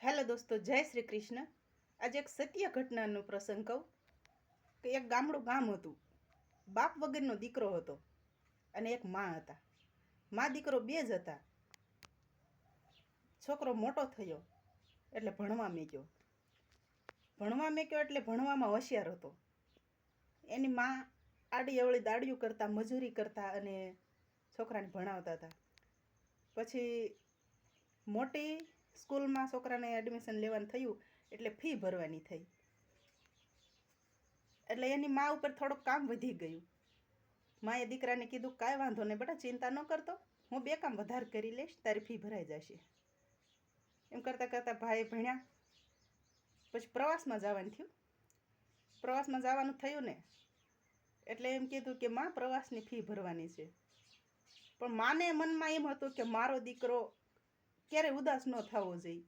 Hello દોસ્તો, જય શ્રી કૃષ્ણ. આજે એક સત્ય ઘટનાનો પ્રસંગ કહું કે એક ગામડું ગામ હતું. બાપ વગરનો દીકરો હતો અને એક માં હતા. માં દીકરો બે જ હતા. છોકરો મોટો થયો એટલે ભણવા મેક્યો એટલે ભણવામાં હોશિયાર હતો. એની માં આડી અવળી દાડિયું કરતા, મજૂરી કરતા અને છોકરાને ભણાવતા હતા. પછી મોટી સ્કૂલમાં છોકરાને એડમિશન લેવાનું થયું એટલે ફી ભરવાની થઈ. એટલે એની મા ઉપર થોડુંક કામ વધી ગયું. માએ દીકરાને કીધું, કાંઈ વાંધો નહીં બેટા, ચિંતા ન કરતો, હું 2 કામ વધારે કરી લઈશ, તારી ફી ભરાઈ જશે. એમ કરતાં કરતાં ભાઈ ભણ્યા. પછી પ્રવાસમાં જવાનું થયું. પ્રવાસમાં જવાનું થયું ને એટલે એમ કીધું કે માં, પ્રવાસની ફી ભરવાની છે. પણ માને મનમાં એમ હતું કે મારો દીકરો ક્યારે ઉદાસ ન થવો જોઈએ,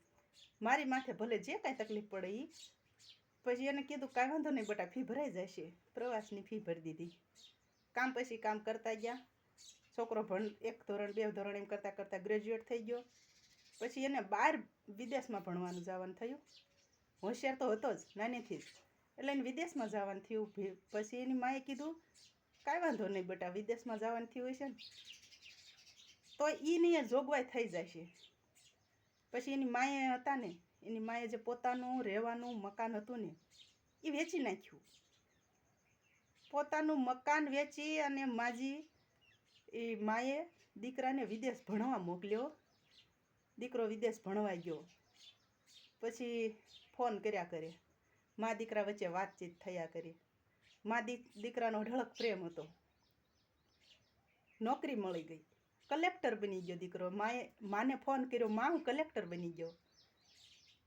મારી માથે ભલે જે કાંઈ તકલીફ પડે એ. પછી એને કીધું, કાંઈ વાંધો નહીં બેટા, ફી ભરાઈ જશે. પ્રવાસની ફી ભરી દીધી. કામ પછી કામ કરતા ગયા. છોકરો 1 ધોરણ 2 ધોરણ એમ કરતાં કરતાં ગ્રેજ્યુએટ થઈ ગયો. પછી એને બહાર વિદેશમાં ભણવાનું જવાનું થયું. હોશિયાર તો હતો જ નાનીથી જ, એટલે એને વિદેશમાં જવાનું થયું. પછી એની માએ કીધું, કાંઈ વાંધો નહીં બેટા, વિદેશમાં જવાનું થયું હશે ને તો એની જોગવાઈ થઈ જશે. પછી એની માએ હતા ને, એની માએ જે પોતાનું રહેવાનું મકાન હતું ને એ વેચી નાખ્યું. પોતાનું મકાન વેચી અને એ માએ દીકરાને વિદેશ ભણવા મોકલ્યો. દીકરો વિદેશ ભણવા ગયો. પછી ફોન કર્યા કરે, મા દીકરા વચ્ચે વાતચીત થયા કરી. મા દીકરાનો અઢળક પ્રેમ હતો. નોકરી મળી ગઈ, કલેક્ટર બની ગયો દીકરો. માને ફોન કર્યો, માં હું કલેક્ટર બની ગયો.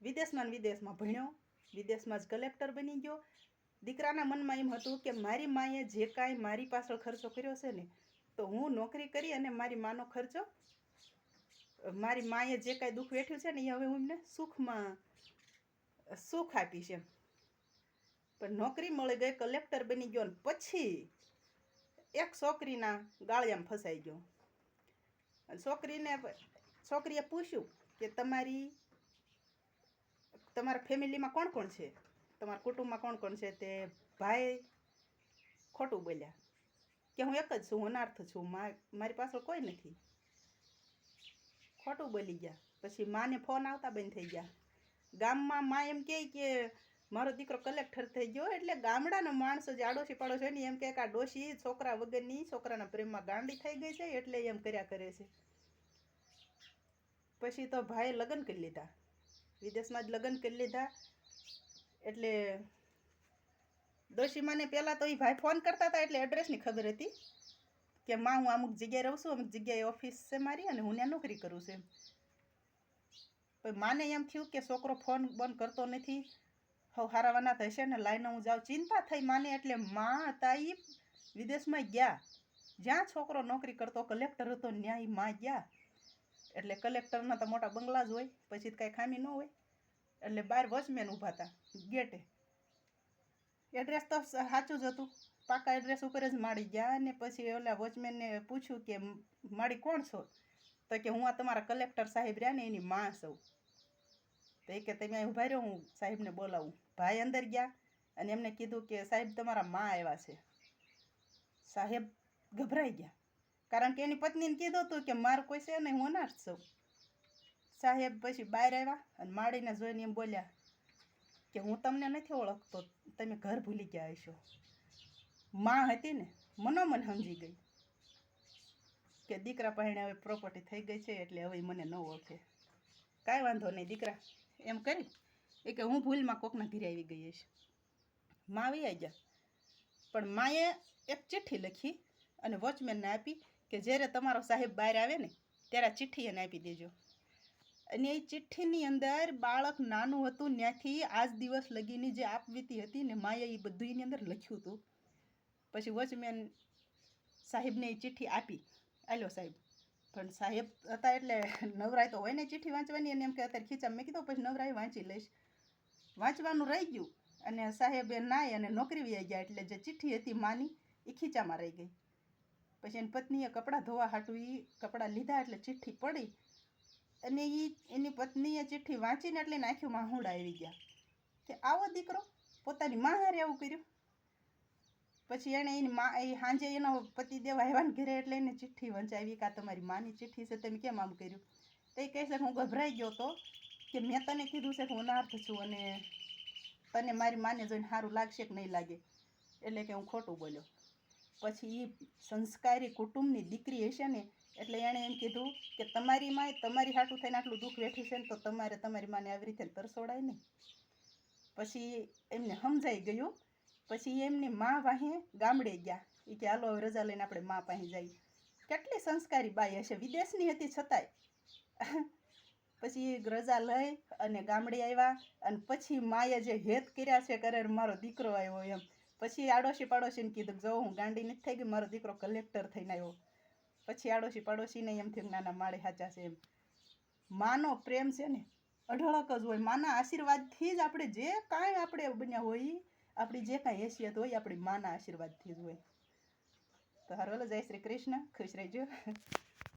વિદેશમાં ભણ્યો, વિદેશમાં જ કલેક્ટર બની ગયો. દીકરાના મનમાં એમ હતું કે મારી માએ જે કાંઈ મારી પાછળ ખર્ચો કર્યો છે ને, તો હું નોકરી કરી અને મારી માનો ખર્ચો, મારી માએ જે કાંઈ દુઃખ વેઠ્યું છે ને એ હવે હું એમને સુખ આપીશ એમ. પણ નોકરી મળી ગઈ, કલેક્ટર બની ગયો. ને પછી એક છોકરીના ગાળિયામાં ફસાઈ ગયો. છોકરીએ પૂછ્યું કે તમારા ફેમિલીમાં કોણ કોણ છે, તમારા કુટુંબમાં કોણ કોણ છે? તે ભાઈ ખોટું બોલ્યા કે હું એક જ છું, હું અનાર્થ છું, મારી પાછળ કોઈ નથી. ખોટું બોલી ગયા. પછી માને ફોન આવતા બંધ થઈ ગયા. ગામમાં માં એમ કહે કે મારો દીકરો કલેક્ટર થઈ ગયો. એટલે ગામડાના માણસો જે આડોશી પાડોશી હોય ને એમ કહે કે આ ડોશી છોકરા વગરની છોકરાના પ્રેમમાં ગાંડી થઈ ગઈ છે, એટલે એમ કર્યા કરે છે. પછી તો ભાઈએ લગ્ન કરી લીધા, વિદેશમાં જ લગ્ન કરી લીધા. એટલે ડોશીમાને પહેલાં તો એ ભાઈ ફોન કરતા હતા એટલે એડ્રેસની ખબર હતી કે માં, હું અમુક જગ્યાએ રહું છું, અમુક જગ્યાએ ઓફિસ છે મારી અને હું ત્યાં નોકરી કરું છું. પછી માને એમ થયું કે છોકરો ફોન બંધ કરતો નથી, હવે હારાવાના થશે ને, લાઈને હું જાઉં. ચિંતા થઈ માને. એટલે માં હતા એ વિદેશમાં ગયા. જ્યાં છોકરો નોકરી કરતો, કલેક્ટર હતો, ત્યાં એ માં ગયા. એટલે કલેક્ટરના તો મોટા બંગલા જ હોય, પછી તો કાંઈ ખામી ન હોય. એટલે બહાર વોચમેન ઊભા હતા ગેટે. એડ્રેસ તો સાચું જ હતું, પાકા એડ્રેસ ઉપર જ માડી ગયા. અને પછી ઓલા વોચમેનને પૂછ્યું કે માડી કોણ છો? તો કે હું આ તમારા કલેક્ટર સાહેબ રહ્યા ને એની માં છું. તો એ કે તમે અહીં ઊભા રહ્યો, હું સાહેબને બોલાવું. ભાઈ અંદર ગયા અને એમને કીધું કે સાહેબ, તમારા માં આવ્યા છે. સાહેબ ગભરાઈ ગયા, કારણ કે એની પત્નીને કીધું હતું કે મારું કોઈ છે નહીં, હું અનાર્થ છું. સાહેબ પછી બહાર આવ્યા અને માડીને જોઈને એમ બોલ્યા કે હું તમને નથી ઓળખતો, તમે ઘર ભૂલી ગયા હશો. માં હતી ને મનોમન સમજી ગઈ કે દીકરા પાસે હવે પ્રોપર્ટી થઈ ગઈ છે, એટલે હવે મને ન ઓળખે. કાંઈ વાંધો નહીં દીકરા, એમ કરી એ કે હું ભૂલમાં કોકના ઘરે આવી ગઈ હશે. માં આવી ગયા. પણ માએ એક ચિઠ્ઠી લખી અને વોચમેનને આપી કે જ્યારે તમારો સાહેબ બહાર આવે ને ત્યારે આ ચિઠ્ઠી એને આપી દેજો. અને એ ચિઠ્ઠીની અંદર બાળક નાનું હતું ત્યાંથી આજ દિવસ લગીની જે આપવીતી હતી ને માએ એ બધું એની અંદર લખ્યું હતું. પછી વોચમેન સાહેબને એ ચિઠ્ઠી આપી, આલ્યો સાહેબ. પણ સાહેબ હતા એટલે નવરાય તો હોય ને ચિઠ્ઠી વાંચવાની, અને એમ કે અત્યારે ખીચામાં. મેં કીધું પછી નવરાય વાંચી લઈશ. વાંચવાનું રહી ગયું અને સાહેબે નાય અને નોકરી વહી ગયા. એટલે જે ચિઠ્ઠી હતી માની એ ખીચામાં રહી ગઈ. પછી એની પત્નીએ કપડાં ધોવા હાટું એ કપડાં લીધા એટલે ચિઠ્ઠી પડી અને એની પત્નીએ ચિઠ્ઠી વાંચીને એટલે એને આંખમાં આહુડા આવી ગયા કે આવો દીકરો પોતાની માં હારે આવું કર્યું. પછી એણે એની માં એ સાંજે એનો પતિદેવ આવ્યા ને ઘરે એટલે એને ચિઠ્ઠી વંચાવી કે આ તમારી માની ચિઠ્ઠી છે, તમે કેમ આમ કર્યું? તો એ કહે છે કે હું ગભરાઈ ગયો તો કે મેં તને કીધું છે કે હું અનાર્થ છું અને તને મારી માને જોઈને સારું લાગશે કે નહીં લાગે, એટલે કે હું ખોટું બોલ્યો. પછી એ સંસ્કારી કુટુંબની દીકરી હશે ને એટલે એણે એમ કીધું કે તમારી માએ તમારી હાટું થઈને આટલું દુઃખ વેઠી છે ને તો તમારે તમારી માને આવી રીતે તરસોડાય નહીં. પછી એમને સમજાઈ ગયું. પછી એમની મા વાહે ગામડે ગયા. એ કે હાલો હવે રજા લઈને આપણે મા પાસે જઈએ. કેટલી સંસ્કારી બાઈ હશે, વિદેશની હતી છતાંય. પછી રજા લઈ અને ગામડે આવ્યા અને પછી માએ જે હેત કર્યા છે કરે મારો દીકરો આવ્યો એમ. પછી આડોશી પાડોશીને કીધું જો હું ગાંડી નથી થઈ ગઈ, મારો દીકરો કલેક્ટર થઈને આવ્યો. પછી આડોશી પાડોશીને એમ થયું નાના માળે સાચા છે એમ. માનો પ્રેમ છે ને અઢળક જ હોય. માના આશીર્વાદથી જ આપણે જે કાંઈ આપણે બન્યા હોય, આપણી જે કાંઈ હેસિયત હોય આપણી માના આશીર્વાદથી જ હોય. તો હારું, જય શ્રી કૃષ્ણ, ખુશ રહેજો.